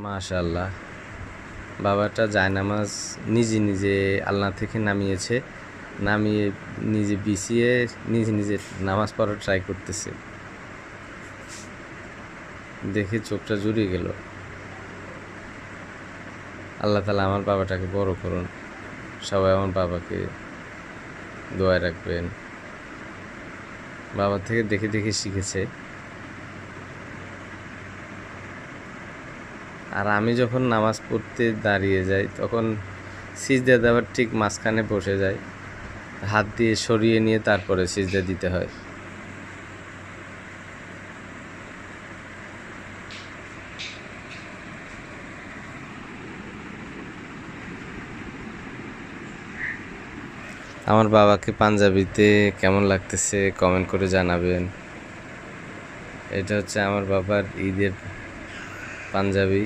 মাশাআল্লাহ, বাবাটা জায়নামাজ নিজে নিজে আলনা থেকে নামিয়েছে, নামিয়ে নিজে বিছিয়ে নিজে নিজে নামাজ পড়ার ট্রাই করতেছে। দেখে চোখটা জুড়িয়ে গেল। আল্লাহ তাআলা আমার বাবাটাকে বড় করুন। সবাই আমার বাবাকে দোয়ায় রাখবেন। বাবার থেকে দেখে দেখে শিখেছে। আর আমি যখন নামাজ পড়তে দাঁড়িয়ে যাই তখন সিজদা দেওয়ার ঠিক মাঝখানে বসে যাই, হাত দিয়ে সরিয়ে নিয়ে তারপরে সিজদা দিতে হয়। আমার বাবাকে পাঞ্জাবিতে কেমন লাগতেছে কমেন্ট করে জানাবেন। এটা হচ্ছে আমার বাবার ঈদের পাঞ্জাবি।